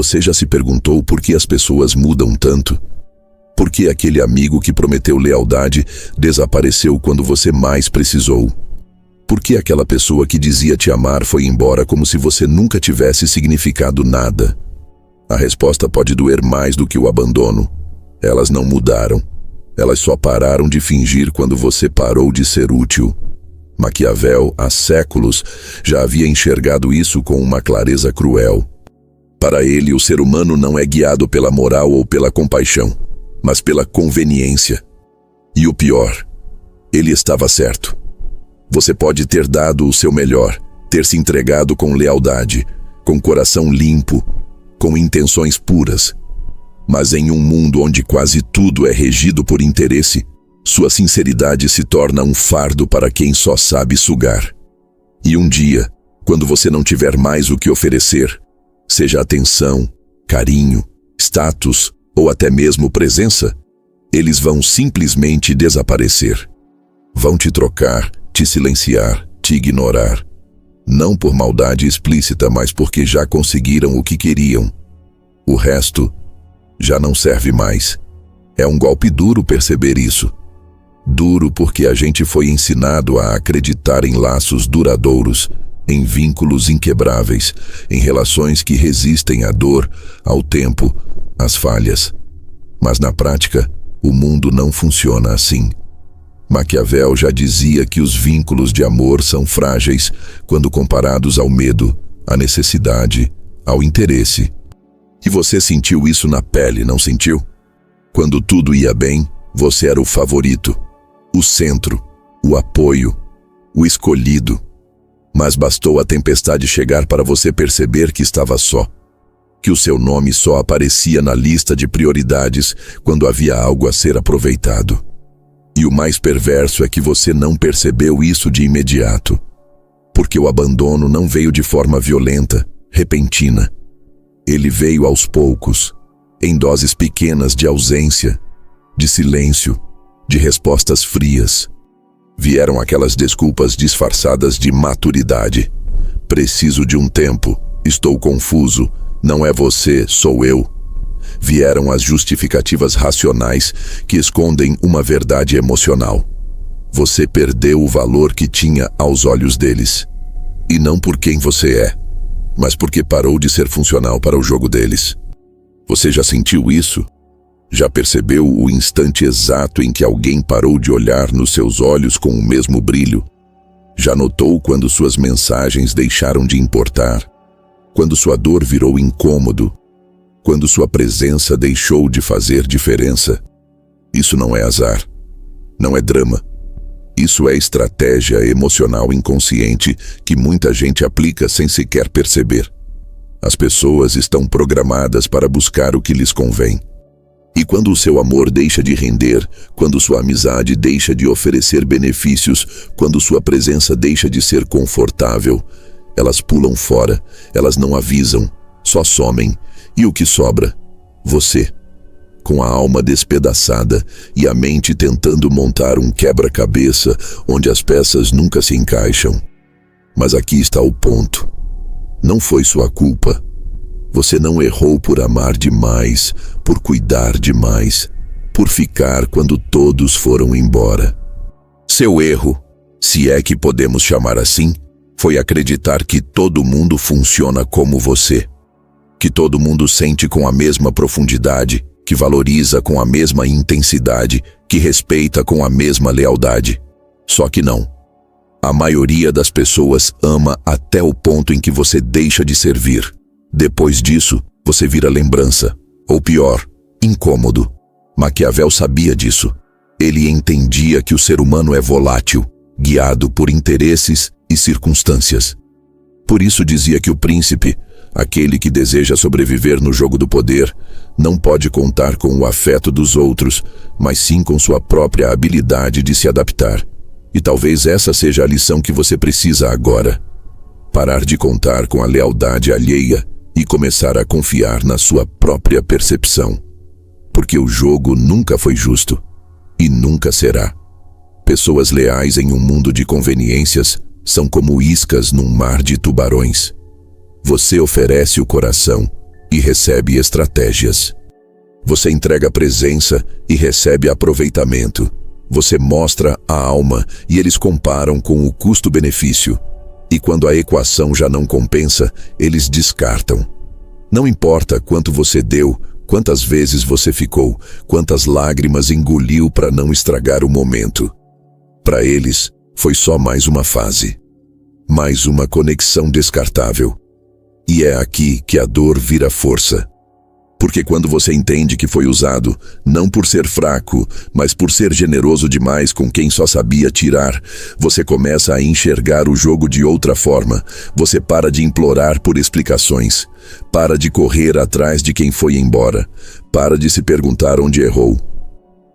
Você já se perguntou por que as pessoas mudam tanto? Por que aquele amigo que prometeu lealdade desapareceu quando você mais precisou? Por que aquela pessoa que dizia te amar foi embora como se você nunca tivesse significado nada? A resposta pode doer mais do que o abandono. Elas não mudaram. Elas só pararam de fingir quando você parou de ser útil. Maquiavel, há séculos, já havia enxergado isso com uma clareza cruel. Para ele, o ser humano não é guiado pela moral ou pela compaixão, mas pela conveniência. E o pior, ele estava certo. Você pode ter dado o seu melhor, ter se entregado com lealdade, com coração limpo, com intenções puras. Mas em um mundo onde quase tudo é regido por interesse, sua sinceridade se torna um fardo para quem só sabe sugar. E um dia, quando você não tiver mais o que oferecer, seja atenção, carinho, status ou até mesmo presença, eles vão simplesmente desaparecer. Vão te trocar, te silenciar, te ignorar. Não por maldade explícita, mas porque já conseguiram o que queriam. O resto já não serve mais. É um golpe duro perceber isso. Duro porque a gente foi ensinado a acreditar em laços duradouros, em vínculos inquebráveis, em relações que resistem à dor, ao tempo, às falhas. Mas na prática, o mundo não funciona assim. Maquiavel já dizia que os vínculos de amor são frágeis quando comparados ao medo, à necessidade, ao interesse. E você sentiu isso na pele, não sentiu? Quando tudo ia bem, você era o favorito, o centro, o apoio, o escolhido. Mas bastou a tempestade chegar para você perceber que estava só, que o seu nome só aparecia na lista de prioridades quando havia algo a ser aproveitado. E o mais perverso é que você não percebeu isso de imediato, porque o abandono não veio de forma violenta, repentina. Ele veio aos poucos, em doses pequenas de ausência, de silêncio, de respostas frias. Vieram aquelas desculpas disfarçadas de maturidade. Preciso de um tempo, estou confuso, não é você, sou eu. Vieram as justificativas racionais que escondem uma verdade emocional. Você perdeu o valor que tinha aos olhos deles. E não por quem você é, mas porque parou de ser funcional para o jogo deles. Você já sentiu isso? Já percebeu o instante exato em que alguém parou de olhar nos seus olhos com o mesmo brilho? Já notou quando suas mensagens deixaram de importar? Quando sua dor virou incômodo? Quando sua presença deixou de fazer diferença? Isso não é azar. Não é drama. Isso é estratégia emocional inconsciente que muita gente aplica sem sequer perceber. As pessoas estão programadas para buscar o que lhes convém. E quando o seu amor deixa de render, quando sua amizade deixa de oferecer benefícios, quando sua presença deixa de ser confortável, elas pulam fora, elas não avisam, só somem. E o que sobra? Você, com a alma despedaçada e a mente tentando montar um quebra-cabeça onde as peças nunca se encaixam. Mas aqui está o ponto. Não foi sua culpa. Você não errou por amar demais, por cuidar demais, por ficar quando todos foram embora. Seu erro, se é que podemos chamar assim, foi acreditar que todo mundo funciona como você. Que todo mundo sente com a mesma profundidade, que valoriza com a mesma intensidade, que respeita com a mesma lealdade. Só que não. A maioria das pessoas ama até o ponto em que você deixa de servir. Depois disso, você vira lembrança, ou pior, incômodo. Maquiavel sabia disso. Ele entendia que o ser humano é volátil, guiado por interesses e circunstâncias. Por isso dizia que o príncipe, aquele que deseja sobreviver no jogo do poder, não pode contar com o afeto dos outros, mas sim com sua própria habilidade de se adaptar. E talvez essa seja a lição que você precisa agora. Parar de contar com a lealdade alheia e começar a confiar na sua própria percepção. Porque o jogo nunca foi justo e nunca será. Pessoas leais em um mundo de conveniências são como iscas num mar de tubarões. Você oferece o coração, e recebe estratégias. Você entrega presença e recebe aproveitamento. Você mostra a alma e eles comparam com o custo-benefício. E quando a equação já não compensa, eles descartam. Não importa quanto você deu, quantas vezes você ficou, quantas lágrimas engoliu para não estragar o momento. Para eles, foi só mais uma fase. Mais uma conexão descartável. E é aqui que a dor vira força. Porque quando você entende que foi usado, não por ser fraco, mas por ser generoso demais com quem só sabia tirar, você começa a enxergar o jogo de outra forma. Você para de implorar por explicações. Para de correr atrás de quem foi embora. Para de se perguntar onde errou.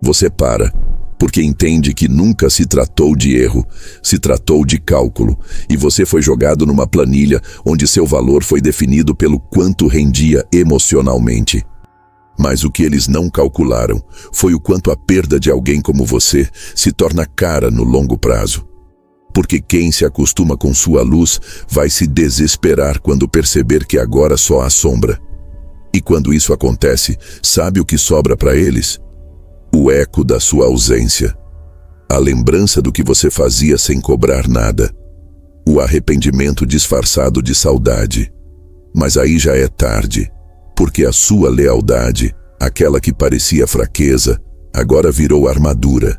Você para, porque entende que nunca se tratou de erro, se tratou de cálculo, e você foi jogado numa planilha onde seu valor foi definido pelo quanto rendia emocionalmente. Mas o que eles não calcularam foi o quanto a perda de alguém como você se torna cara no longo prazo. Porque quem se acostuma com sua luz vai se desesperar quando perceber que agora só há sombra. E quando isso acontece, sabe o que sobra para eles? O eco da sua ausência, a lembrança do que você fazia sem cobrar nada, o arrependimento disfarçado de saudade. Mas aí já é tarde, porque a sua lealdade, aquela que parecia fraqueza, agora virou armadura,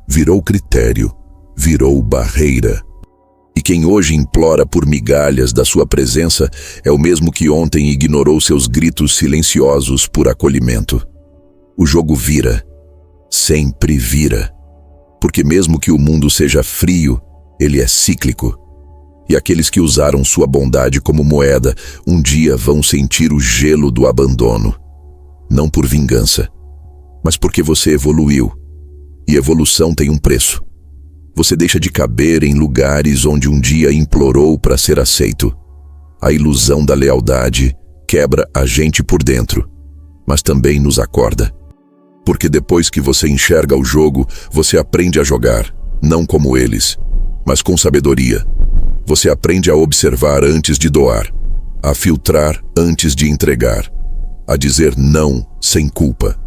virou critério, virou barreira. E quem hoje implora por migalhas da sua presença é o mesmo que ontem ignorou seus gritos silenciosos por acolhimento. O jogo vira. Sempre vira. Porque mesmo que o mundo seja frio, ele é cíclico. E aqueles que usaram sua bondade como moeda, um dia vão sentir o gelo do abandono. Não por vingança, mas porque você evoluiu. E evolução tem um preço. Você deixa de caber em lugares onde um dia implorou para ser aceito. A ilusão da lealdade quebra a gente por dentro, mas também nos acorda. Porque depois que você enxerga o jogo, você aprende a jogar, não como eles, mas com sabedoria. Você aprende a observar antes de doar, a filtrar antes de entregar, a dizer não sem culpa,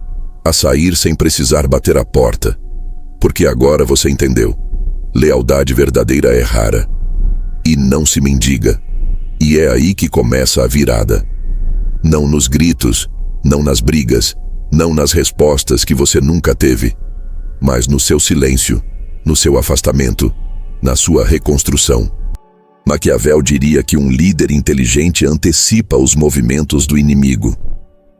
a sair sem precisar bater a porta. Porque agora você entendeu. Lealdade verdadeira é rara e não se mendiga. E é aí que começa a virada. Não nos gritos, não nas brigas, não nas respostas que você nunca teve, mas no seu silêncio, no seu afastamento, na sua reconstrução. Maquiavel diria que um líder inteligente antecipa os movimentos do inimigo.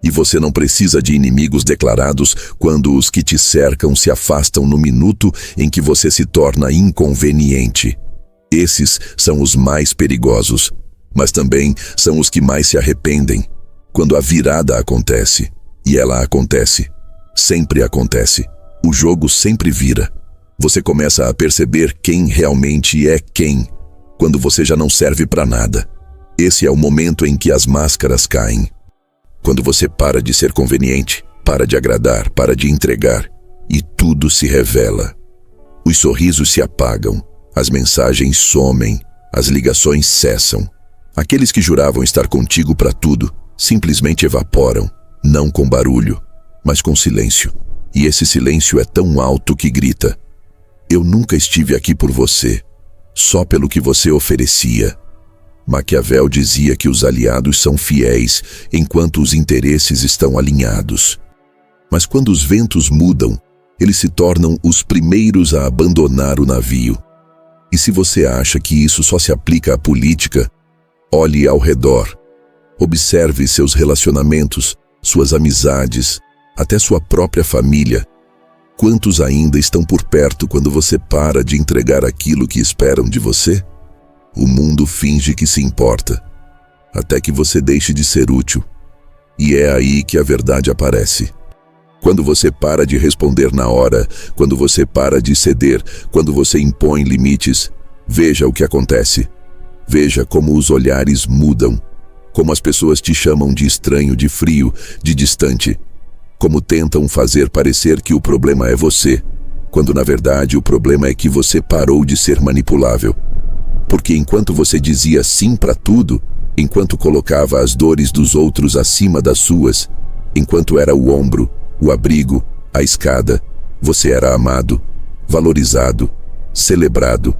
E você não precisa de inimigos declarados quando os que te cercam se afastam no minuto em que você se torna inconveniente. Esses são os mais perigosos, mas também são os que mais se arrependem. Quando a virada acontece, e ela acontece, sempre acontece, o jogo sempre vira. Você começa a perceber quem realmente é quem, quando você já não serve para nada. Esse é o momento em que as máscaras caem. Quando você para de ser conveniente, para de agradar, para de entregar, e tudo se revela. Os sorrisos se apagam, as mensagens somem, as ligações cessam. Aqueles que juravam estar contigo para tudo, simplesmente evaporam, não com barulho, mas com silêncio. E esse silêncio é tão alto que grita: eu nunca estive aqui por você, só pelo que você oferecia. Maquiavel dizia que os aliados são fiéis enquanto os interesses estão alinhados. Mas quando os ventos mudam, eles se tornam os primeiros a abandonar o navio. E se você acha que isso só se aplica à política, olhe ao redor. Observe seus relacionamentos, suas amizades, até sua própria família. Quantos ainda estão por perto quando você para de entregar aquilo que esperam de você? O mundo finge que se importa, até que você deixe de ser útil. E é aí que a verdade aparece. Quando você para de responder na hora, quando você para de ceder, quando você impõe limites, veja o que acontece. Veja como os olhares mudam, como as pessoas te chamam de estranho, de frio, de distante, como tentam fazer parecer que o problema é você, quando na verdade o problema é que você parou de ser manipulável. Porque enquanto você dizia sim para tudo, enquanto colocava as dores dos outros acima das suas, enquanto era o ombro, o abrigo, a escada, você era amado, valorizado, celebrado.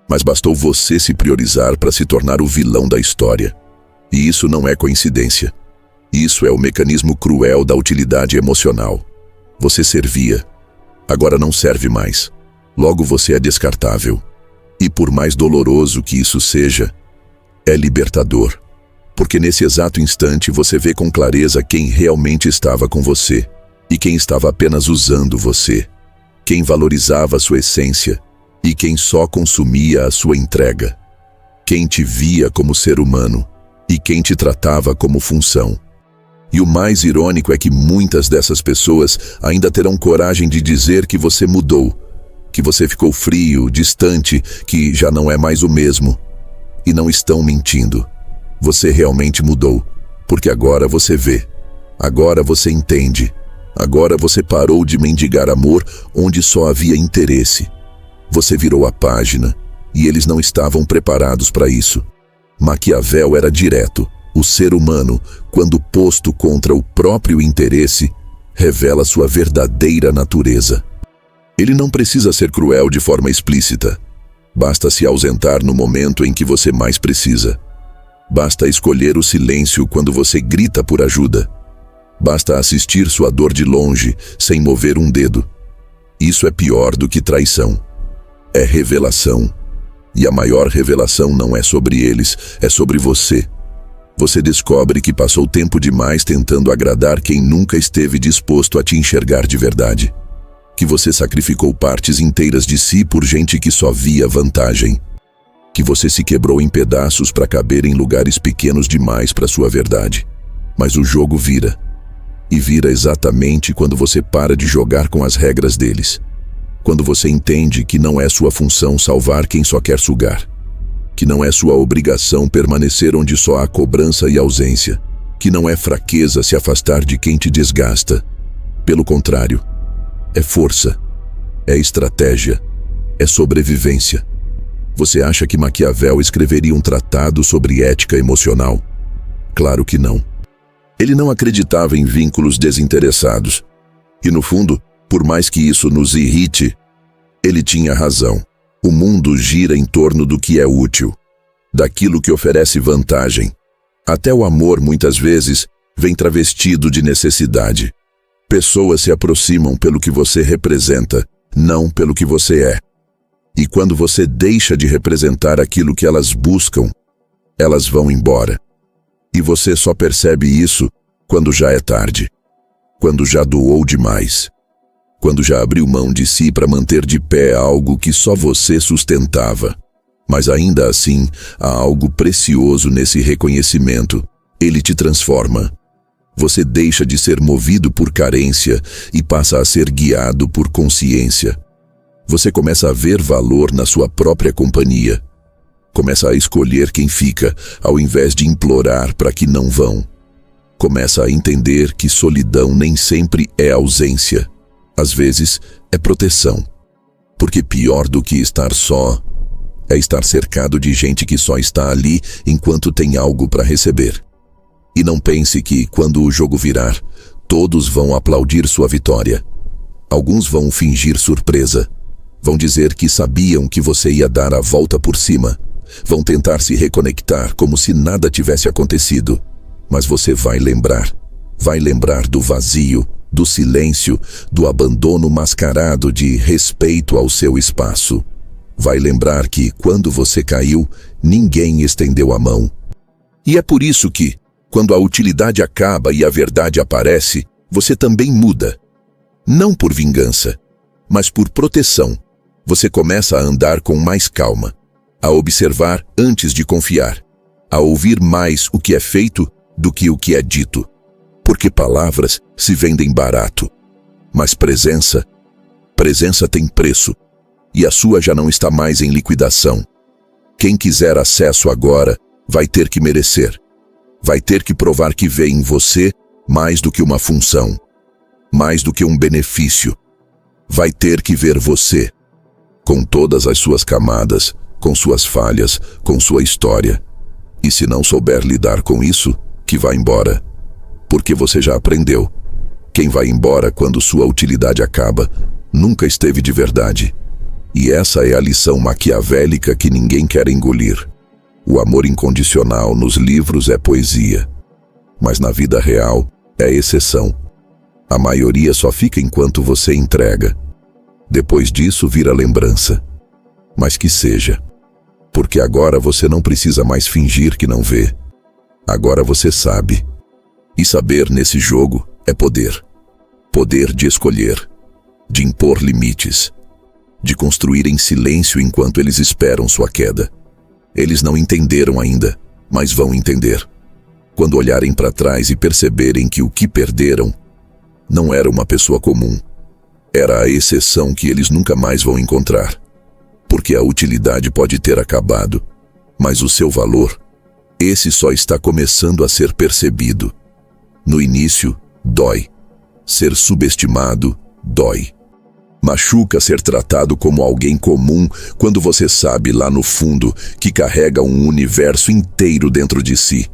Mas bastou você se priorizar para se tornar o vilão da história. E isso não é coincidência. Isso é o mecanismo cruel da utilidade emocional. Você servia. Agora não serve mais. Logo você é descartável. E por mais doloroso que isso seja, é libertador. Porque nesse exato instante você vê com clareza quem realmente estava com você e quem estava apenas usando você. Quem valorizava a sua essência e quem só consumia a sua entrega. Quem te via como ser humano e quem te tratava como função. E o mais irônico é que muitas dessas pessoas ainda terão coragem de dizer que você mudou, que você ficou frio, distante, que já não é mais o mesmo. E não estão mentindo. Você realmente mudou, porque agora você vê, agora você entende, agora você parou de mendigar amor onde só havia interesse. Você virou a página, e eles não estavam preparados para isso. Maquiavel era direto. O ser humano, quando posto contra o próprio interesse, revela sua verdadeira natureza. Ele não precisa ser cruel de forma explícita. Basta se ausentar no momento em que você mais precisa. Basta escolher o silêncio quando você grita por ajuda. Basta assistir sua dor de longe, sem mover um dedo. Isso é pior do que traição. É revelação. E a maior revelação não é sobre eles, é sobre você. Você descobre que passou tempo demais tentando agradar quem nunca esteve disposto a te enxergar de verdade. Que você sacrificou partes inteiras de si por gente que só via vantagem. Que você se quebrou em pedaços para caber em lugares pequenos demais para sua verdade. Mas o jogo vira. E vira exatamente quando você para de jogar com as regras deles. Quando você entende que não é sua função salvar quem só quer sugar. Que não é sua obrigação permanecer onde só há cobrança e ausência. Que não é fraqueza se afastar de quem te desgasta. Pelo contrário, é força, é estratégia, é sobrevivência. Você acha que Maquiavel escreveria um tratado sobre ética emocional? Claro que não. Ele não acreditava em vínculos desinteressados. E no fundo, por mais que isso nos irrite, ele tinha razão. O mundo gira em torno do que é útil, daquilo que oferece vantagem. Até o amor, muitas vezes, vem travestido de necessidade. Pessoas se aproximam pelo que você representa, não pelo que você é. E quando você deixa de representar aquilo que elas buscam, elas vão embora. E você só percebe isso quando já é tarde. Quando já doou demais. Quando já abriu mão de si para manter de pé algo que só você sustentava. Mas ainda assim, há algo precioso nesse reconhecimento. Ele te transforma. Você deixa de ser movido por carência e passa a ser guiado por consciência. Você começa a ver valor na sua própria companhia. Começa a escolher quem fica, ao invés de implorar para que não vão. Começa a entender que solidão nem sempre é ausência. Às vezes, é proteção. Porque pior do que estar só é estar cercado de gente que só está ali enquanto tem algo para receber. E não pense que, quando o jogo virar, todos vão aplaudir sua vitória. Alguns vão fingir surpresa. Vão dizer que sabiam que você ia dar a volta por cima. Vão tentar se reconectar como se nada tivesse acontecido. Mas você vai lembrar. Vai lembrar do vazio, do silêncio, do abandono mascarado de respeito ao seu espaço. Vai lembrar que, quando você caiu, ninguém estendeu a mão. E é por isso que, quando a utilidade acaba e a verdade aparece, você também muda. Não por vingança, mas por proteção. Você começa a andar com mais calma, a observar antes de confiar, a ouvir mais o que é feito do que o que é dito. Porque palavras se vendem barato, mas presença tem preço, e a sua já não está mais em liquidação. Quem quiser acesso agora vai ter que merecer. Vai ter que provar que vê em você mais do que uma função, mais do que um benefício. Vai ter que ver você, com todas as suas camadas, com suas falhas, com sua história. E se não souber lidar com isso, que vá embora. Porque você já aprendeu. Quem vai embora quando sua utilidade acaba, nunca esteve de verdade. E essa é a lição maquiavélica que ninguém quer engolir. O amor incondicional nos livros é poesia, mas na vida real é exceção. A maioria só fica enquanto você entrega. Depois disso vira lembrança. Mas que seja. Porque agora você não precisa mais fingir que não vê. Agora você sabe. E saber nesse jogo é poder. Poder de escolher, de impor limites, de construir em silêncio enquanto eles esperam sua queda. Eles não entenderam ainda, mas vão entender. Quando olharem para trás e perceberem que o que perderam não era uma pessoa comum. Era a exceção que eles nunca mais vão encontrar. Porque a utilidade pode ter acabado, mas o seu valor, esse só está começando a ser percebido. No início, dói. Ser subestimado, dói. Machuca ser tratado como alguém comum quando você sabe lá no fundo que carrega um universo inteiro dentro de si.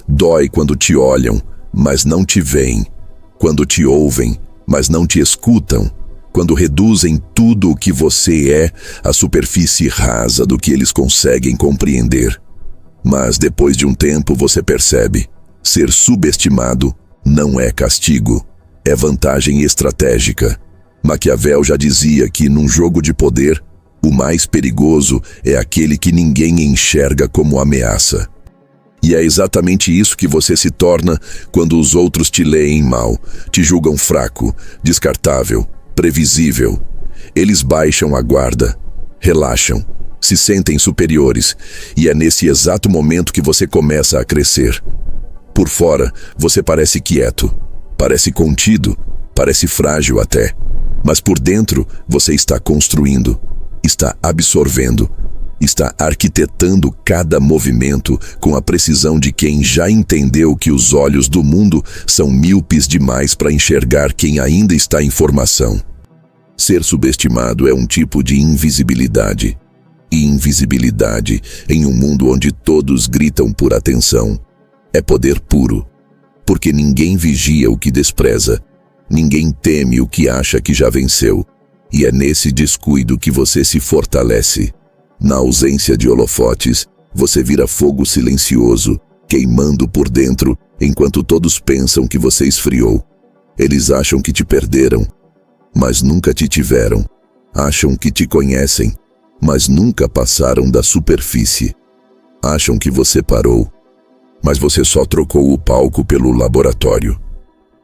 Dói quando te olham, mas não te veem. Quando te ouvem, mas não te escutam. Quando reduzem tudo o que você é à superfície rasa do que eles conseguem compreender. Mas depois de um tempo você percebe, ser subestimado não é castigo, é vantagem estratégica. Maquiavel já dizia que num jogo de poder, o mais perigoso é aquele que ninguém enxerga como ameaça. E é exatamente isso que você se torna quando os outros te leem mal, te julgam fraco, descartável, previsível. Eles baixam a guarda, relaxam, se sentem superiores, e é nesse exato momento que você começa a crescer. Por fora, você parece quieto, parece contido, parece frágil até. Mas por dentro, você está construindo, está absorvendo, está arquitetando cada movimento com a precisão de quem já entendeu que os olhos do mundo são míopes demais para enxergar quem ainda está em formação. Ser subestimado é um tipo de invisibilidade. E invisibilidade, em um mundo onde todos gritam por atenção, é poder puro. Porque ninguém vigia o que despreza, ninguém teme o que acha que já venceu. E é nesse descuido que você se fortalece. Na ausência de holofotes, você vira fogo silencioso, queimando por dentro, enquanto todos pensam que você esfriou. Eles acham que te perderam, mas nunca te tiveram. Acham que te conhecem, mas nunca passaram da superfície. Acham que você parou, mas você só trocou o palco pelo laboratório.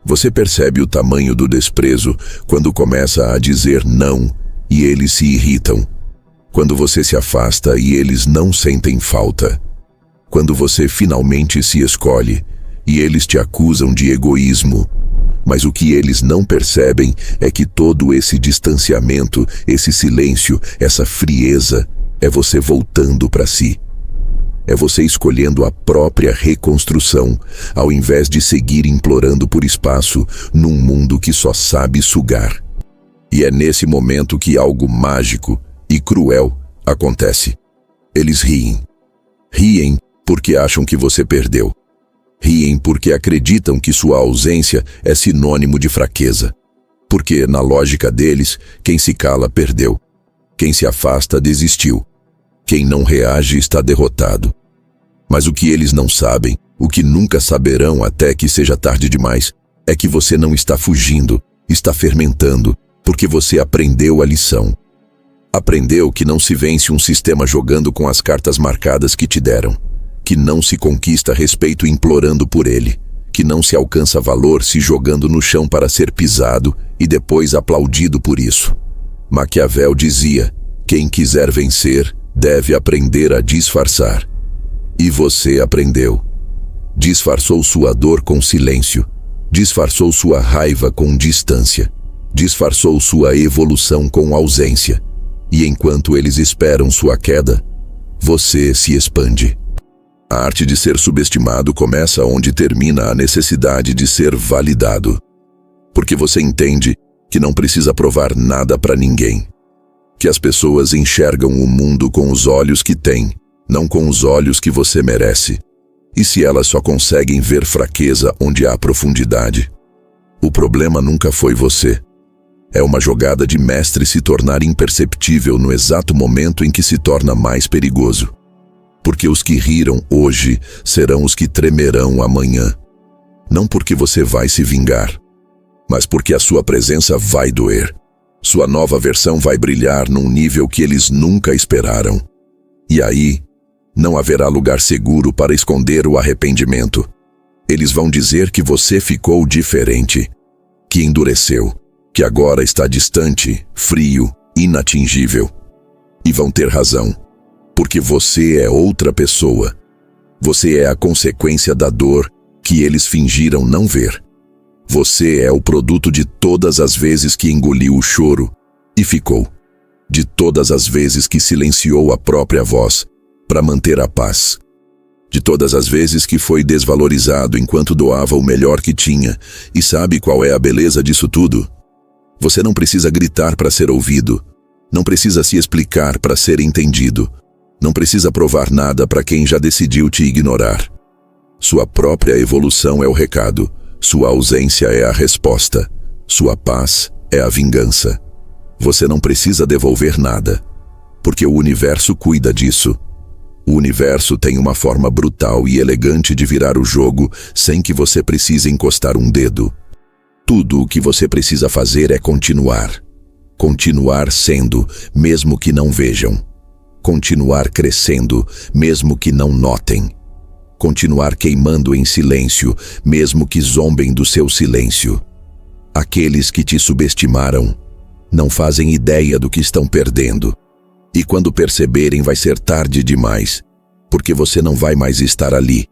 Você percebe o tamanho do desprezo quando começa a dizer não e eles se irritam. Quando você se afasta e eles não sentem falta. Quando você finalmente se escolhe e eles te acusam de egoísmo. Mas o que eles não percebem é que todo esse distanciamento, esse silêncio, essa frieza, é você voltando para si. É você escolhendo a própria reconstrução, ao invés de seguir implorando por espaço num mundo que só sabe sugar. E é nesse momento que algo mágico e cruel acontece. Eles riem. Riem porque acham que você perdeu. Riem porque acreditam que sua ausência é sinônimo de fraqueza. Porque, na lógica deles, quem se cala perdeu. Quem se afasta desistiu. Quem não reage está derrotado. Mas o que eles não sabem, o que nunca saberão até que seja tarde demais, é que você não está fugindo, está fermentando, porque você aprendeu a lição. Aprendeu que não se vence um sistema jogando com as cartas marcadas que te deram, que não se conquista respeito implorando por ele, que não se alcança valor se jogando no chão para ser pisado e depois aplaudido por isso. Maquiavel dizia, quem quiser vencer, deve aprender a disfarçar. E você aprendeu. Disfarçou sua dor com silêncio, disfarçou sua raiva com distância, disfarçou sua evolução com ausência. E enquanto eles esperam sua queda, você se expande. A arte de ser subestimado começa onde termina a necessidade de ser validado. Porque você entende que não precisa provar nada para ninguém. Que as pessoas enxergam o mundo com os olhos que têm, não com os olhos que você merece. E se elas só conseguem ver fraqueza onde há profundidade? O problema nunca foi você. É uma jogada de mestre se tornar imperceptível no exato momento em que se torna mais perigoso. Porque os que riram hoje serão os que tremerão amanhã. Não porque você vai se vingar, mas porque a sua presença vai doer. Sua nova versão vai brilhar num nível que eles nunca esperaram. E aí, não haverá lugar seguro para esconder o arrependimento. Eles vão dizer que você ficou diferente, que endureceu, que agora está distante, frio, inatingível. E vão ter razão, porque você é outra pessoa. Você é a consequência da dor que eles fingiram não ver. Você é o produto de todas as vezes que engoliu o choro e ficou. De todas as vezes que silenciou a própria voz para manter a paz. De todas as vezes que foi desvalorizado enquanto doava o melhor que tinha. E sabe qual é a beleza disso tudo? Você não precisa gritar para ser ouvido. Não precisa se explicar para ser entendido. Não precisa provar nada para quem já decidiu te ignorar. Sua própria evolução é o recado. Sua ausência é a resposta. Sua paz é a vingança. Você não precisa devolver nada, porque o universo cuida disso. O universo tem uma forma brutal e elegante de virar o jogo sem que você precise encostar um dedo. Tudo o que você precisa fazer é continuar. Continuar sendo, mesmo que não vejam. Continuar crescendo, mesmo que não notem. Continuar queimando em silêncio, mesmo que zombem do seu silêncio. Aqueles que te subestimaram não fazem ideia do que estão perdendo. E quando perceberem, vai ser tarde demais, porque você não vai mais estar ali.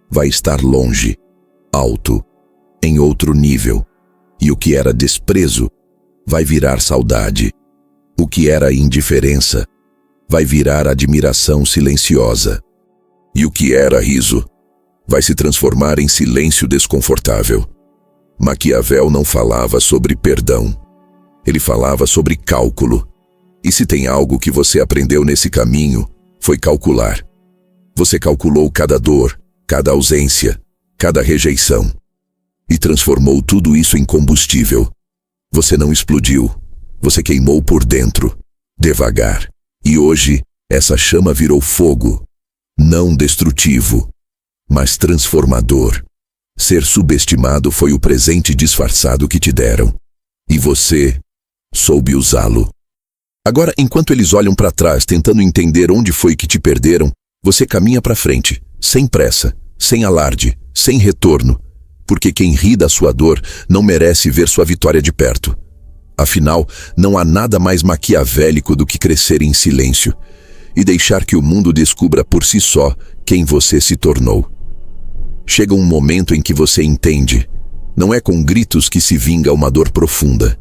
Vai estar longe, alto, em outro nível. E o que era desprezo vai virar saudade. O que era indiferença vai virar admiração silenciosa. E o que era riso vai se transformar em silêncio desconfortável. Maquiavel não falava sobre perdão. Ele falava sobre cálculo. E se tem algo que você aprendeu nesse caminho, foi calcular. Você calculou cada dor, cada ausência, cada rejeição. E transformou tudo isso em combustível. Você não explodiu. Você queimou por dentro, devagar. E hoje, essa chama virou fogo. Não destrutivo, mas transformador. Ser subestimado foi o presente disfarçado que te deram. E você soube usá-lo. Agora, enquanto eles olham para trás tentando entender onde foi que te perderam, você caminha para frente, sem pressa, sem alarde, sem retorno, porque quem ri da sua dor não merece ver sua vitória de perto. Afinal, não há nada mais maquiavélico do que crescer em silêncio e deixar que o mundo descubra por si só quem você se tornou. Chega um momento em que você entende. Não é com gritos que se vinga uma dor profunda.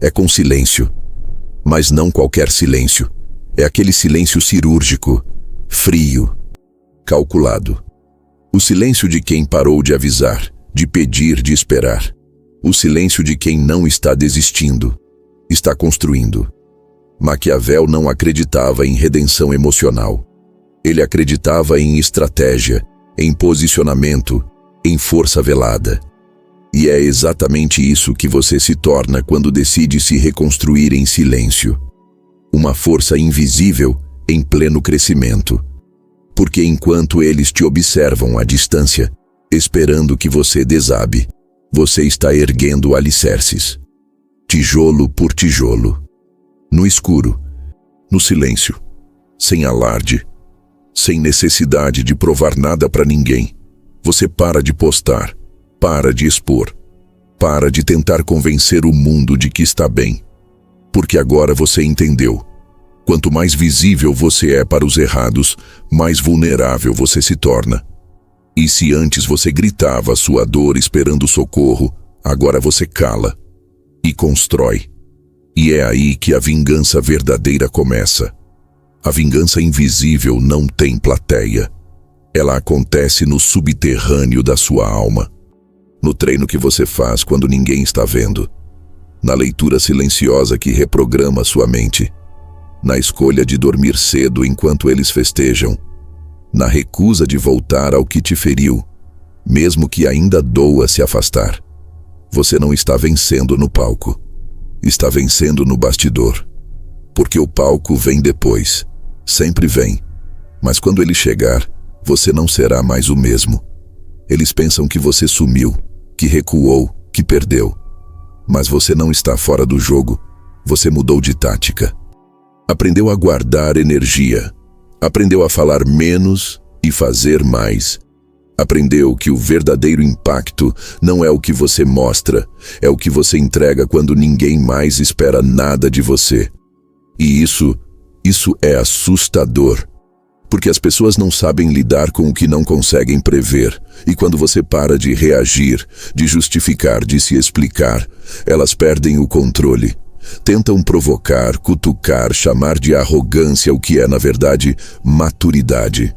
É com silêncio. Mas não qualquer silêncio. É aquele silêncio cirúrgico, frio, calculado. O silêncio de quem parou de avisar, de pedir, de esperar. O silêncio de quem não está desistindo, está construindo. Maquiavel não acreditava em redenção emocional. Ele acreditava em estratégia, em posicionamento, em força velada. E é exatamente isso que você se torna quando decide se reconstruir em silêncio. Uma força invisível em pleno crescimento. Porque enquanto eles te observam à distância, esperando que você desabe, você está erguendo alicerces. Tijolo por tijolo. No escuro, no silêncio, sem alarde, sem necessidade de provar nada para ninguém. Você para de postar, para de expor, para de tentar convencer o mundo de que está bem. Porque agora você entendeu. Quanto mais visível você é para os errados, mais vulnerável você se torna. E se antes você gritava sua dor esperando socorro, agora você cala e constrói. E é aí que a vingança verdadeira começa. A vingança invisível não tem plateia. Ela acontece no subterrâneo da sua alma. No treino que você faz quando ninguém está vendo. Na leitura silenciosa que reprograma sua mente. Na escolha de dormir cedo enquanto eles festejam. na recusa de voltar ao que te feriu, mesmo que ainda doa se afastar. Você não está vencendo no palco, está vencendo no bastidor. Porque o palco vem depois, sempre vem, mas quando ele chegar, você não será mais o mesmo. Eles pensam que você sumiu, que recuou, que perdeu. Mas você não está fora do jogo, você mudou de tática. Aprendeu a guardar energia, aprendeu a falar menos e fazer mais. Aprendeu que o verdadeiro impacto não é o que você mostra, é o que você entrega quando ninguém mais espera nada de você. E isso é assustador, porque as pessoas não sabem lidar com o que não conseguem prever, e quando você para de reagir, de justificar, de se explicar, elas perdem o controle. Tentam provocar, cutucar, chamar de arrogância o que é, na verdade, maturidade.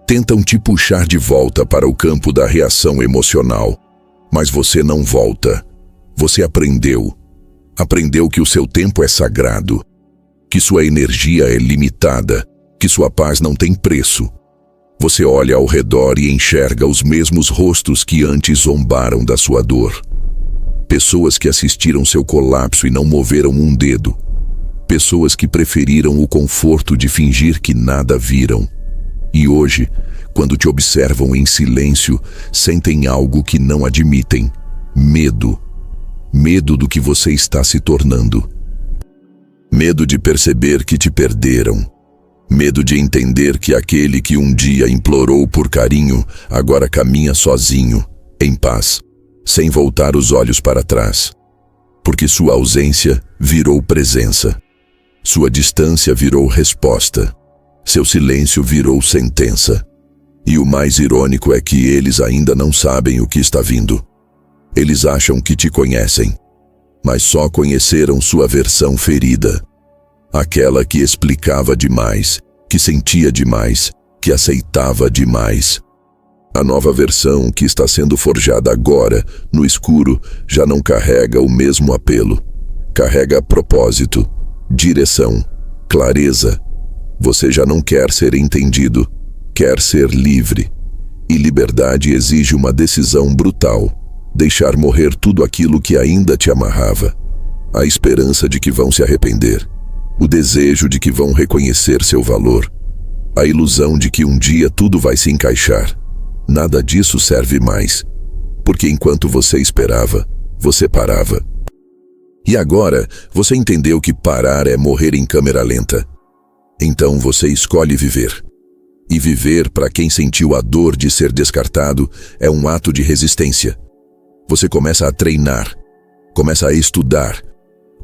Tentam te puxar de volta para o campo da reação emocional. Mas você não volta. Você aprendeu. Aprendeu que o seu tempo é sagrado, que sua energia é limitada, que sua paz não tem preço. Você olha ao redor e enxerga os mesmos rostos que antes zombaram da sua dor. Pessoas que assistiram seu colapso e não moveram um dedo. Pessoas que preferiram o conforto de fingir que nada viram. E hoje, quando te observam em silêncio, sentem algo que não admitem: medo. Medo do que você está se tornando. Medo de perceber que te perderam. Medo de entender que aquele que um dia implorou por carinho, agora caminha sozinho, em paz, sem voltar os olhos para trás. Porque sua ausência virou presença. Sua distância virou resposta. Seu silêncio virou sentença. E o mais irônico é que eles ainda não sabem o que está vindo. Eles acham que te conhecem, mas só conheceram sua versão ferida. Aquela que explicava demais, que sentia demais, que aceitava demais. A nova versão que está sendo forjada agora, no escuro, já não carrega o mesmo apelo. Carrega propósito, direção, clareza. Você já não quer ser entendido, quer ser livre. E liberdade exige uma decisão brutal. Deixar morrer tudo aquilo que ainda te amarrava. A esperança de que vão se arrepender. O desejo de que vão reconhecer seu valor. A ilusão de que um dia tudo vai se encaixar. Nada disso serve mais. Porque enquanto você esperava, você parava. E agora, você entendeu que parar é morrer em câmera lenta. Então você escolhe viver. E viver, para quem sentiu a dor de ser descartado, é um ato de resistência. Você começa a treinar, começa a estudar,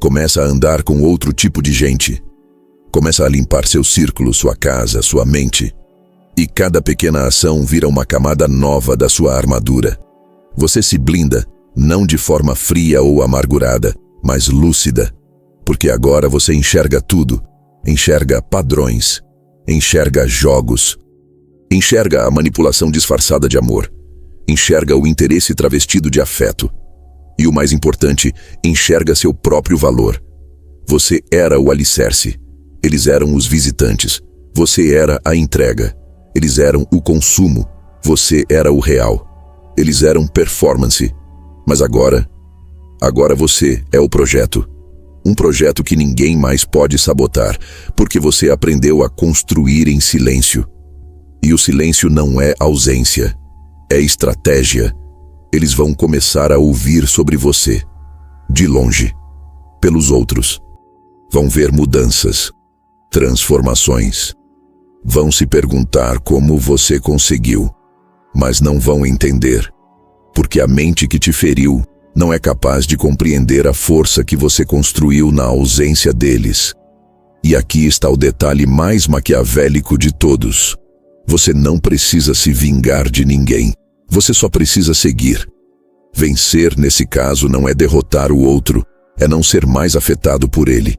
começa a andar com outro tipo de gente. Começa a limpar seu círculo, sua casa, sua mente. E cada pequena ação vira uma camada nova da sua armadura. Você se blinda, não de forma fria ou amargurada, mas lúcida. Porque agora você enxerga tudo. Enxerga padrões, enxerga jogos, enxerga a manipulação disfarçada de amor, enxerga o interesse travestido de afeto. E o mais importante, enxerga seu próprio valor. Você era o alicerce, eles eram os visitantes, você era a entrega. Eles eram o consumo, você era o real. Eles eram performance, mas agora você é o projeto. Um projeto que ninguém mais pode sabotar, porque você aprendeu a construir em silêncio. E o silêncio não é ausência, é estratégia. Eles vão começar a ouvir sobre você, de longe, pelos outros. Vão ver mudanças, transformações. Vão se perguntar como você conseguiu, mas não vão entender, porque a mente que te feriu não é capaz de compreender a força que você construiu na ausência deles. E aqui está o detalhe mais maquiavélico de todos. Você não precisa se vingar de ninguém. Você só precisa seguir. Vencer, nesse caso, não é derrotar o outro, é não ser mais afetado por ele.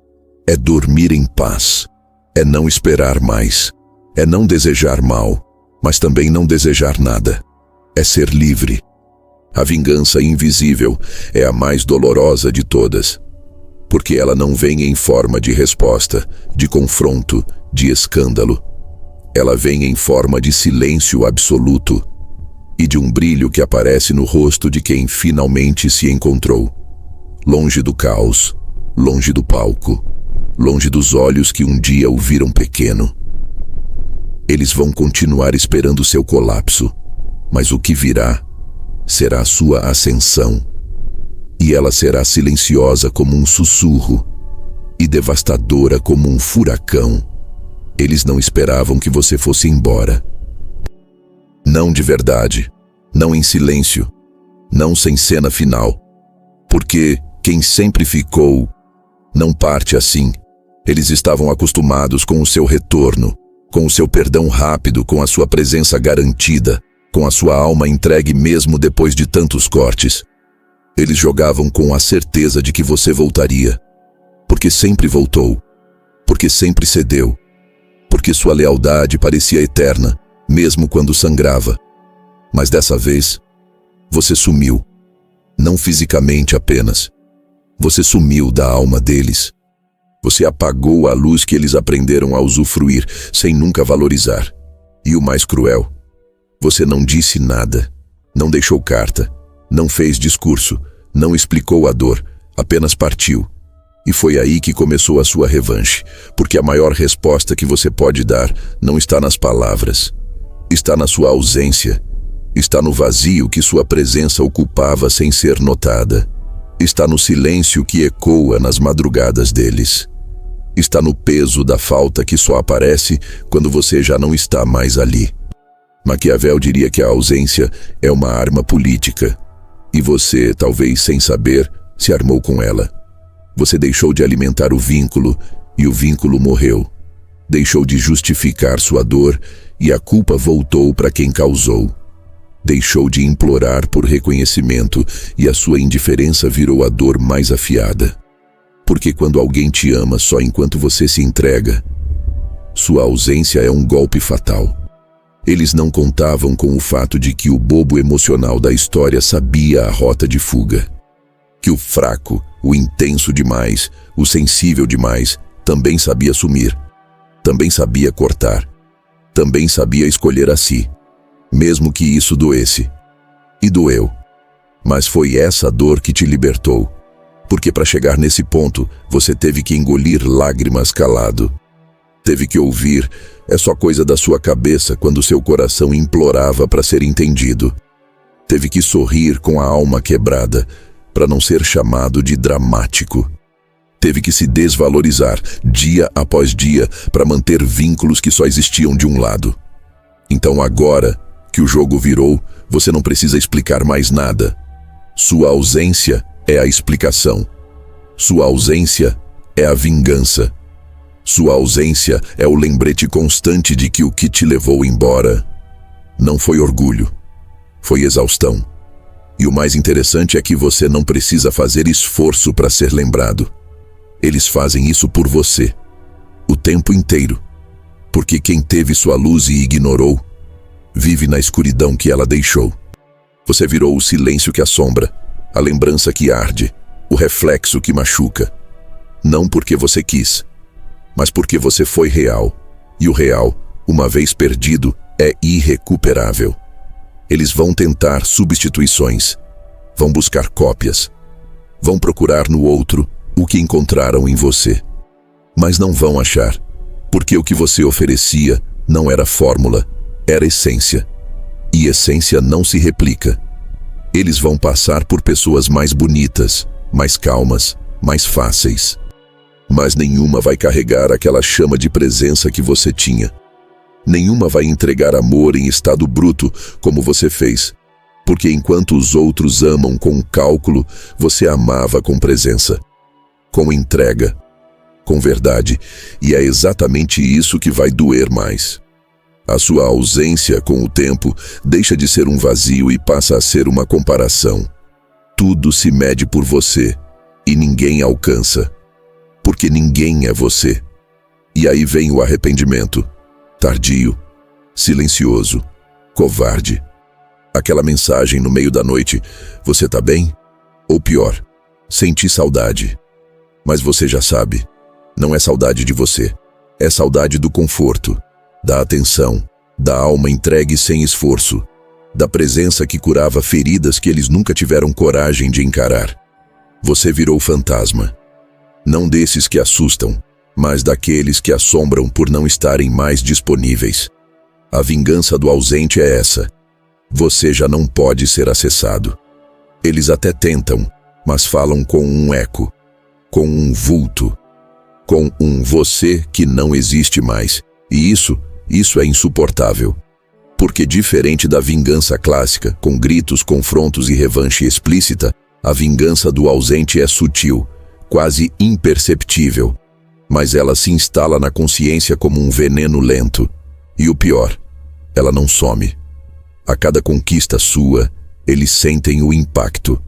É dormir em paz. É não esperar mais. É não desejar mal, mas também não desejar nada. É ser livre. A vingança invisível é a mais dolorosa de todas, porque ela não vem em forma de resposta, de confronto, de escândalo. Ela vem em forma de silêncio absoluto e de um brilho que aparece no rosto de quem finalmente se encontrou. Longe do caos, longe do palco, longe dos olhos que um dia o viram pequeno. Eles vão continuar esperando seu colapso, mas o que virá será a sua ascensão. E ela será silenciosa como um sussurro e devastadora como um furacão. Eles não esperavam que você fosse embora. Não de verdade, não em silêncio, não sem cena final. Porque quem sempre ficou não parte assim. Eles estavam acostumados com o seu retorno, com o seu perdão rápido, com a sua presença garantida, com a sua alma entregue mesmo depois de tantos cortes. Eles jogavam com a certeza de que você voltaria, porque sempre voltou, porque sempre cedeu, porque sua lealdade parecia eterna, mesmo quando sangrava. Mas dessa vez, você sumiu, não fisicamente apenas. Você sumiu da alma deles. Você apagou a luz que eles aprenderam a usufruir, sem nunca valorizar. E o mais cruel, você não disse nada, não deixou carta, não fez discurso, não explicou a dor, apenas partiu. E foi aí que começou a sua revanche, porque a maior resposta que você pode dar não está nas palavras, está na sua ausência, está no vazio que sua presença ocupava sem ser notada, está no silêncio que ecoa nas madrugadas deles, está no peso da falta que só aparece quando você já não está mais ali. Maquiavel diria que a ausência é uma arma política, e você, talvez sem saber, se armou com ela. Você deixou de alimentar o vínculo, e o vínculo morreu. Deixou de justificar sua dor, e a culpa voltou para quem causou. Deixou de implorar por reconhecimento, e a sua indiferença virou a dor mais afiada. Porque quando alguém te ama só enquanto você se entrega, sua ausência é um golpe fatal. Eles não contavam com o fato de que o bobo emocional da história sabia a rota de fuga. Que o fraco, o intenso demais, o sensível demais, também sabia sumir. Também sabia cortar. Também sabia escolher a si. Mesmo que isso doesse. E doeu. Mas foi essa dor que te libertou. Porque para chegar nesse ponto, você teve que engolir lágrimas calado. Teve que ouvir, é só coisa da sua cabeça quando seu coração implorava para ser entendido. Teve que sorrir com a alma quebrada, para não ser chamado de dramático. Teve que se desvalorizar, dia após dia, para manter vínculos que só existiam de um lado. Então agora que o jogo virou, você não precisa explicar mais nada. Sua ausência é a explicação. Sua ausência é a vingança. Sua ausência é o lembrete constante de que o que te levou embora não foi orgulho, foi exaustão. E o mais interessante é que você não precisa fazer esforço para ser lembrado. Eles fazem isso por você, o tempo inteiro. Porque quem teve sua luz e ignorou, vive na escuridão que ela deixou. Você virou o silêncio que assombra, a lembrança que arde, o reflexo que machuca. Não porque você quis, mas porque você foi real, e o real, uma vez perdido, é irrecuperável. Eles vão tentar substituições, vão buscar cópias, vão procurar no outro o que encontraram em você. Mas não vão achar, porque o que você oferecia não era fórmula, era essência. E essência não se replica. Eles vão passar por pessoas mais bonitas, mais calmas, mais fáceis. Mas nenhuma vai carregar aquela chama de presença que você tinha. Nenhuma vai entregar amor em estado bruto, como você fez. Porque enquanto os outros amam com cálculo, você amava com presença, com entrega, com verdade. E é exatamente isso que vai doer mais. A sua ausência, com o tempo, deixa de ser um vazio e passa a ser uma comparação. Tudo se mede por você, e ninguém alcança. Porque ninguém é você. E aí vem o arrependimento, tardio, silencioso, covarde. Aquela mensagem no meio da noite, você tá bem? Ou pior, senti saudade. Mas você já sabe, não é saudade de você, é saudade do conforto. da atenção, da alma entregue sem esforço, da presença que curava feridas que eles nunca tiveram coragem de encarar. Você virou fantasma. Não desses que assustam, mas daqueles que assombram por não estarem mais disponíveis. A vingança do ausente é essa. Você já não pode ser acessado. Eles até tentam, mas falam com um eco, com um vulto, com um você que não existe mais. E isso é insuportável. Porque diferente da vingança clássica, com gritos, confrontos e revanche explícita, a vingança do ausente é sutil, quase imperceptível, mas ela se instala na consciência como um veneno lento. E o pior, ela não some. A cada conquista sua, eles sentem o impacto.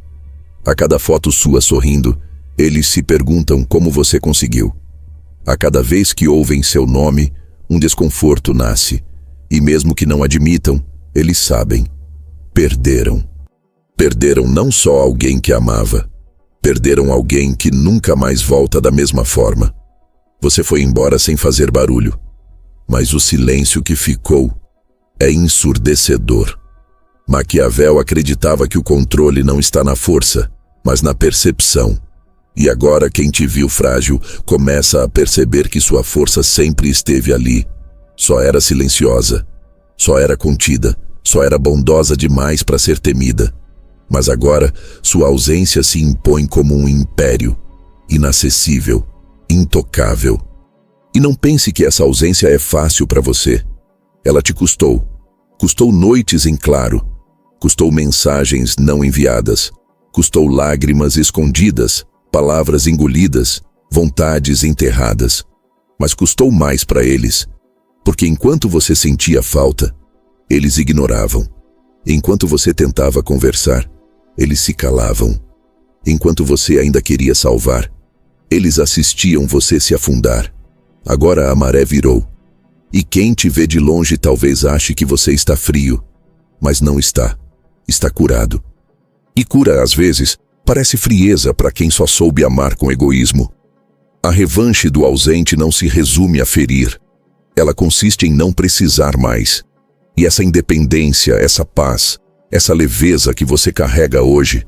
A cada foto sua sorrindo, eles se perguntam como você conseguiu. A cada vez que ouvem seu nome, um desconforto nasce. E mesmo que não admitam, eles sabem. Perderam. Perderam não só alguém que amava, perderam alguém que nunca mais volta da mesma forma. Você foi embora sem fazer barulho, mas o silêncio que ficou é ensurdecedor. Maquiavel acreditava que o controle não está na força, mas na percepção. E agora quem te viu frágil começa a perceber que sua força sempre esteve ali. Só era silenciosa, só era contida, só era bondosa demais para ser temida. Mas agora, sua ausência se impõe como um império, inacessível, intocável. E não pense que essa ausência é fácil para você. Ela te custou. Custou noites em claro. Custou mensagens não enviadas. Custou lágrimas escondidas, palavras engolidas, vontades enterradas. Mas custou mais para eles. Porque enquanto você sentia falta, eles ignoravam. Enquanto você tentava conversar, eles se calavam. Enquanto você ainda queria salvar, eles assistiam você se afundar. Agora a maré virou. E quem te vê de longe talvez ache que você está frio, mas não está. Está curado. E cura, às vezes, parece frieza para quem só soube amar com egoísmo. A revanche do ausente não se resume a ferir. Ela consiste em não precisar mais. E essa independência, essa paz, essa leveza que você carrega hoje,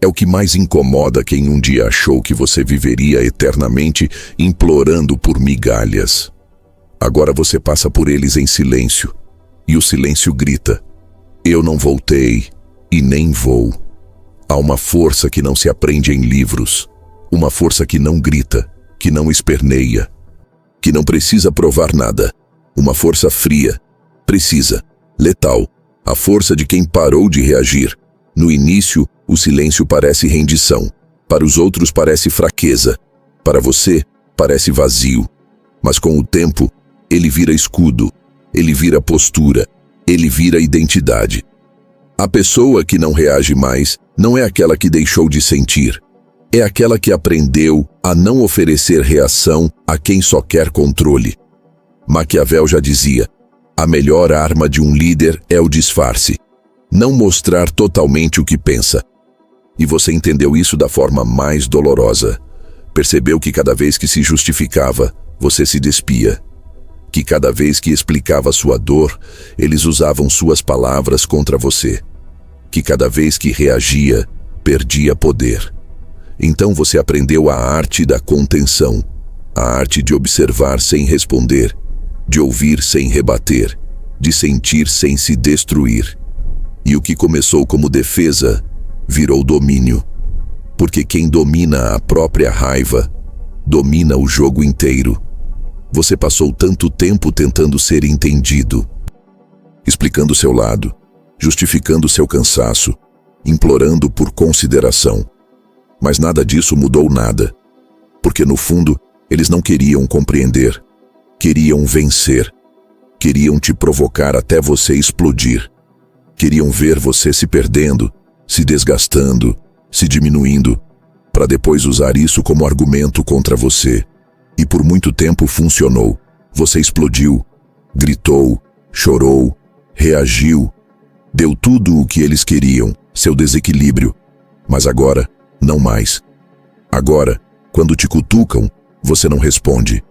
é o que mais incomoda quem um dia achou que você viveria eternamente implorando por migalhas. Agora você passa por eles em silêncio, e o silêncio grita: eu não voltei e nem vou. Há uma força que não se aprende em livros, uma força que não grita, que não esperneia, que não precisa provar nada, uma força fria, precisa, letal, a força de quem parou de reagir. No início, o silêncio parece rendição, para os outros parece fraqueza, para você parece vazio, mas com o tempo, ele vira escudo, ele vira postura, ele vira identidade. A pessoa que não reage mais não é aquela que deixou de sentir, é aquela que aprendeu a não oferecer reação a quem só quer controle. Maquiavel já dizia: a melhor arma de um líder é o disfarce, não mostrar totalmente o que pensa. E você entendeu isso da forma mais dolorosa. Percebeu que cada vez que se justificava, você se despia. Que cada vez que explicava sua dor, eles usavam suas palavras contra você. Que cada vez que reagia, perdia poder. Então você aprendeu a arte da contenção, a arte de observar sem responder, de ouvir sem rebater, de sentir sem se destruir. E o que começou como defesa, virou domínio. Porque quem domina a própria raiva, domina o jogo inteiro. Você passou tanto tempo tentando ser entendido, explicando seu lado, justificando seu cansaço, implorando por consideração. Mas nada disso mudou nada, porque no fundo, eles não queriam compreender, queriam vencer, queriam te provocar até você explodir, queriam ver você se perdendo, se desgastando, se diminuindo, para depois usar isso como argumento contra você. E por muito tempo funcionou. Você explodiu, gritou, chorou, reagiu, deu tudo o que eles queriam, seu desequilíbrio. Mas agora, não mais. Agora, quando te cutucam, você não responde.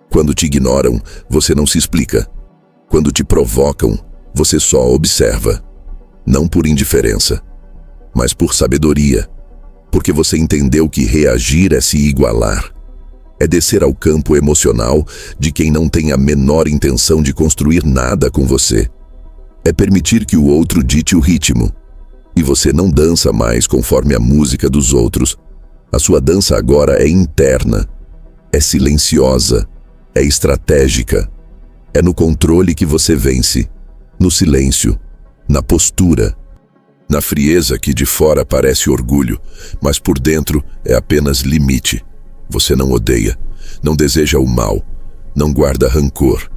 Quando te ignoram, você não se explica. Quando te provocam, você só observa. Não por indiferença, mas por sabedoria. Porque você entendeu que reagir é se igualar. É descer ao campo emocional de quem não tem a menor intenção de construir nada com você. É permitir que o outro dite o ritmo. E você não dança mais conforme a música dos outros. A sua dança agora é interna. É silenciosa. É estratégica. É no controle que você vence. No silêncio. Na postura. Na frieza que de fora parece orgulho, mas por dentro é apenas limite. Você não odeia, não deseja o mal, não guarda rancor,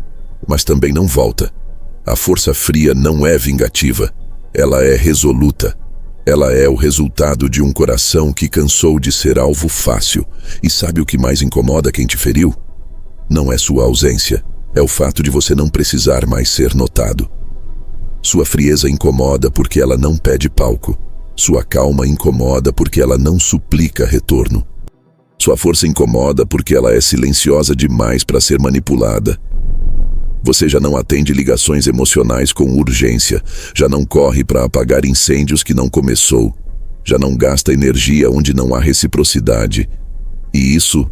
mas também não volta. A força fria não é vingativa, ela é resoluta. Ela é o resultado de um coração que cansou de ser alvo fácil. E sabe o que mais incomoda quem te feriu? Não é sua ausência, é o fato de você não precisar mais ser notado. Sua frieza incomoda porque ela não pede palco. Sua calma incomoda porque ela não suplica retorno. Sua força incomoda porque ela é silenciosa demais para ser manipulada. Você já não atende ligações emocionais com urgência, já não corre para apagar incêndios que não começou, já não gasta energia onde não há reciprocidade. E isso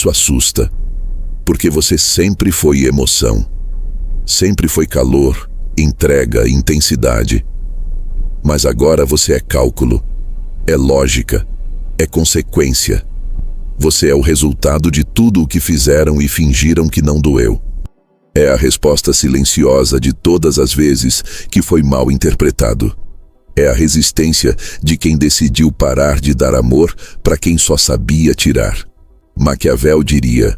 assusta, porque você sempre foi emoção, sempre foi calor, entrega, intensidade. Mas agora você é cálculo, é lógica, é consequência. Você é o resultado de tudo o que fizeram e fingiram que não doeu. É a resposta silenciosa de todas as vezes que foi mal interpretado. É a resistência de quem decidiu parar de dar amor para quem só sabia tirar. Maquiavel diria: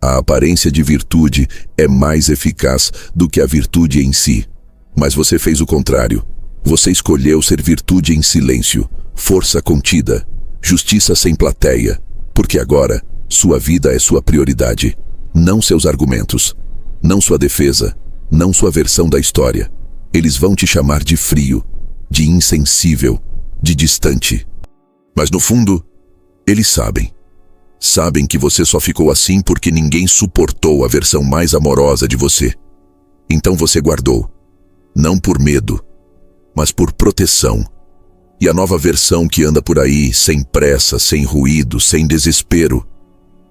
a aparência de virtude é mais eficaz do que a virtude em si. Mas você fez o contrário. Você escolheu ser virtude em silêncio, força contida, justiça sem plateia. Porque agora, sua vida é sua prioridade. Não seus argumentos. Não sua defesa. Não sua versão da história. Eles vão te chamar de frio, de insensível, de distante. Mas no fundo, eles sabem. Sabem que você só ficou assim porque ninguém suportou a versão mais amorosa de você. Então você guardou. Não por medo, mas por proteção. E a nova versão que anda por aí, sem pressa, sem ruído, sem desespero,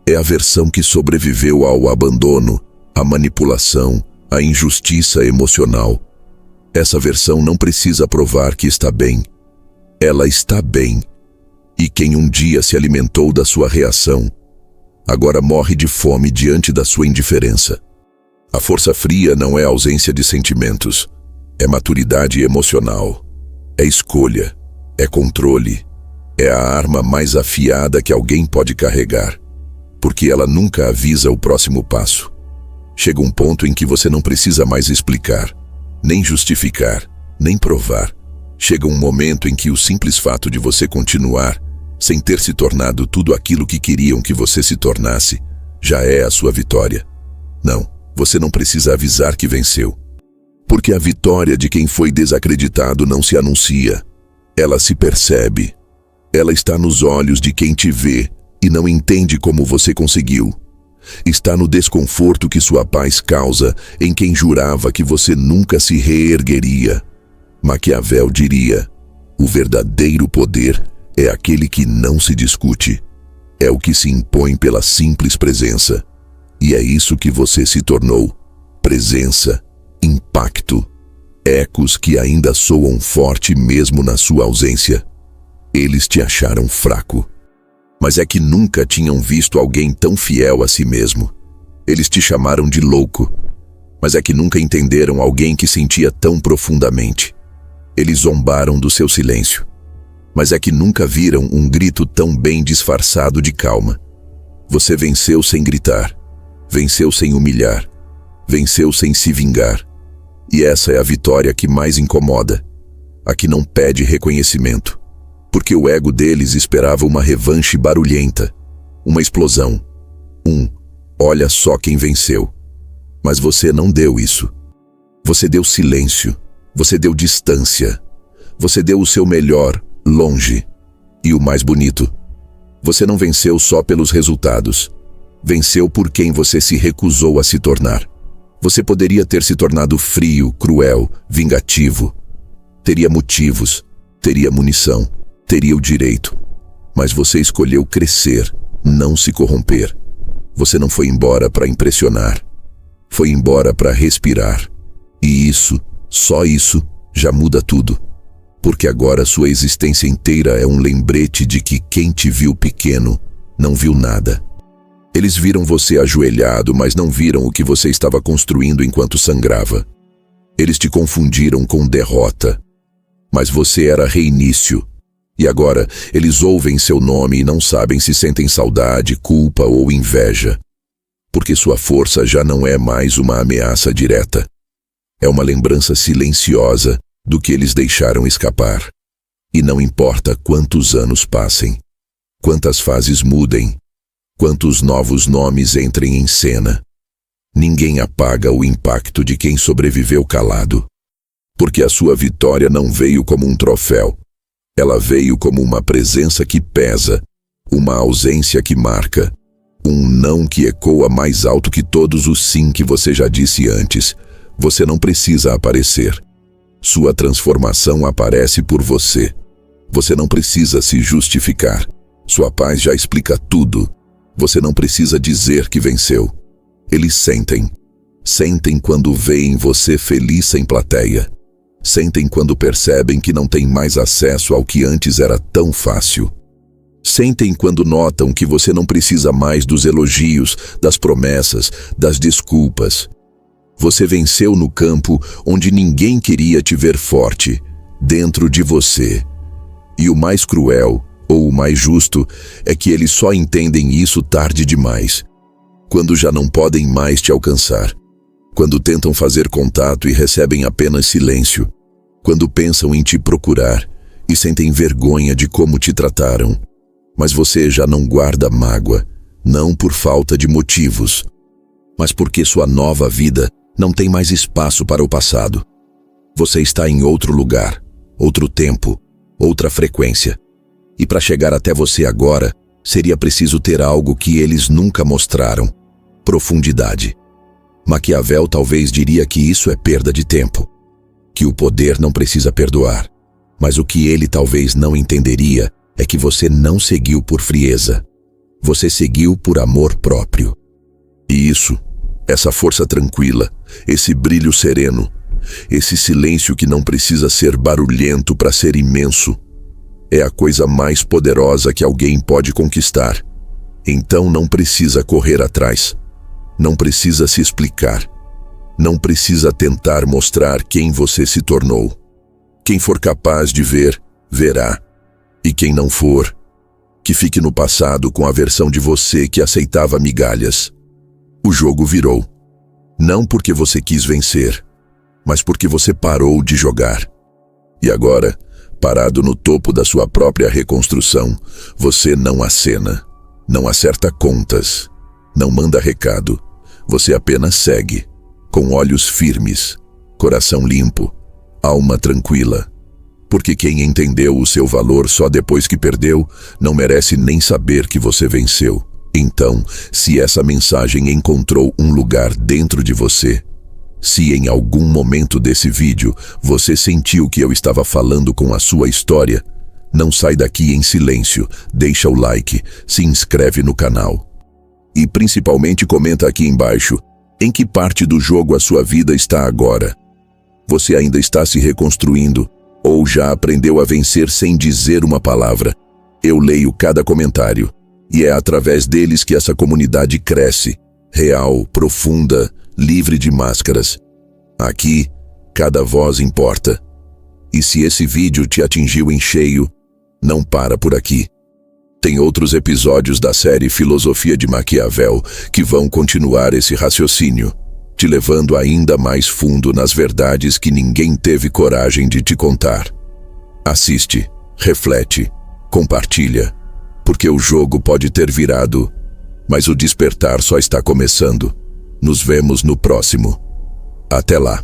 é a versão que sobreviveu ao abandono, à manipulação, à injustiça emocional. Essa versão não precisa provar que está bem. Ela está bem. E quem um dia se alimentou da sua reação, agora morre de fome diante da sua indiferença. A força fria não é ausência de sentimentos. É maturidade emocional. É escolha. É controle. É a arma mais afiada que alguém pode carregar. Porque ela nunca avisa o próximo passo. Chega um ponto em que você não precisa mais explicar, nem justificar, nem provar. Chega um momento em que o simples fato de você continuar, sem ter se tornado tudo aquilo que queriam que você se tornasse, já é a sua vitória. Não, você não precisa avisar que venceu. Porque a vitória de quem foi desacreditado não se anuncia. Ela se percebe. Ela está nos olhos de quem te vê e não entende como você conseguiu. Está no desconforto que sua paz causa em quem jurava que você nunca se reergueria. Maquiavel diria: o verdadeiro poder é aquele que não se discute. É o que se impõe pela simples presença. E é isso que você se tornou. Presença, impacto, ecos que ainda soam forte mesmo na sua ausência. Eles te acharam fraco. Mas é que nunca tinham visto alguém tão fiel a si mesmo. Eles te chamaram de louco. Mas é que nunca entenderam alguém que sentia tão profundamente. Eles zombaram do seu silêncio. Mas é que nunca viram um grito tão bem disfarçado de calma. Você venceu sem gritar. Venceu sem humilhar. Venceu sem se vingar. E essa é a vitória que mais incomoda. A que não pede reconhecimento. Porque o ego deles esperava uma revanche barulhenta. Uma explosão. Olha só quem venceu. Mas você não deu isso. Você deu silêncio. Você deu distância. Você deu o seu melhor, longe. E o mais bonito, você não venceu só pelos resultados. Venceu por quem você se recusou a se tornar. Você poderia ter se tornado frio, cruel, vingativo. Teria motivos, teria munição, teria o direito. Mas você escolheu crescer, não se corromper. Você não foi embora para impressionar. Foi embora para respirar. E isso, só isso, já muda tudo. Porque agora sua existência inteira é um lembrete de que quem te viu pequeno não viu nada. Eles viram você ajoelhado, mas não viram o que você estava construindo enquanto sangrava. Eles te confundiram com derrota. Mas você era reinício. E agora, eles ouvem seu nome e não sabem se sentem saudade, culpa ou inveja. Porque sua força já não é mais uma ameaça direta. É uma lembrança silenciosa do que eles deixaram escapar. E não importa quantos anos passem, quantas fases mudem, quantos novos nomes entrem em cena, ninguém apaga o impacto de quem sobreviveu calado. Porque a sua vitória não veio como um troféu. Ela veio como uma presença que pesa, uma ausência que marca, um não que ecoa mais alto que todos os sim que você já disse antes. Você não precisa aparecer. Sua transformação aparece por você. Você não precisa se justificar. Sua paz já explica tudo. Você não precisa dizer que venceu. Eles sentem. Sentem quando veem você feliz sem plateia. Sentem quando percebem que não têm mais acesso ao que antes era tão fácil. Sentem quando notam que você não precisa mais dos elogios, das promessas, das desculpas. Você venceu no campo onde ninguém queria te ver forte, dentro de você. E o mais cruel, ou o mais justo, é que eles só entendem isso tarde demais, quando já não podem mais te alcançar. Quando tentam fazer contato e recebem apenas silêncio. Quando pensam em te procurar e sentem vergonha de como te trataram. Mas você já não guarda mágoa, não por falta de motivos, mas porque sua nova vida não tem mais espaço para o passado. Você está em outro lugar, outro tempo, outra frequência. E para chegar até você agora, seria preciso ter algo que eles nunca mostraram: profundidade. Maquiavel talvez diria que isso é perda de tempo, que o poder não precisa perdoar. Mas o que ele talvez não entenderia é que você não seguiu por frieza. Você seguiu por amor próprio. E isso, essa força tranquila, esse brilho sereno, esse silêncio que não precisa ser barulhento para ser imenso, é a coisa mais poderosa que alguém pode conquistar. Então não precisa correr atrás. Não precisa se explicar. Não precisa tentar mostrar quem você se tornou. Quem for capaz de ver, verá. E quem não for, que fique no passado com a versão de você que aceitava migalhas. O jogo virou. Não porque você quis vencer, mas porque você parou de jogar. E agora, parado no topo da sua própria reconstrução, você não acena, não acerta contas, não manda recado. Você apenas segue, com olhos firmes, coração limpo, alma tranquila. Porque quem entendeu o seu valor só depois que perdeu, não merece nem saber que você venceu. Então, se essa mensagem encontrou um lugar dentro de você, se em algum momento desse vídeo você sentiu que eu estava falando com a sua história, não sai daqui em silêncio, deixa o like, se inscreve no canal. E principalmente comenta aqui embaixo, em que parte do jogo a sua vida está agora? Você ainda está se reconstruindo, ou já aprendeu a vencer sem dizer uma palavra? Eu leio cada comentário, e é através deles que essa comunidade cresce, real, profunda, livre de máscaras. Aqui, cada voz importa. E se esse vídeo te atingiu em cheio, não para por aqui. Tem outros episódios da série Filosofia de Maquiavel que vão continuar esse raciocínio, te levando ainda mais fundo nas verdades que ninguém teve coragem de te contar. Assiste, reflete, compartilha, porque o jogo pode ter virado, mas o despertar só está começando. Nos vemos no próximo. Até lá.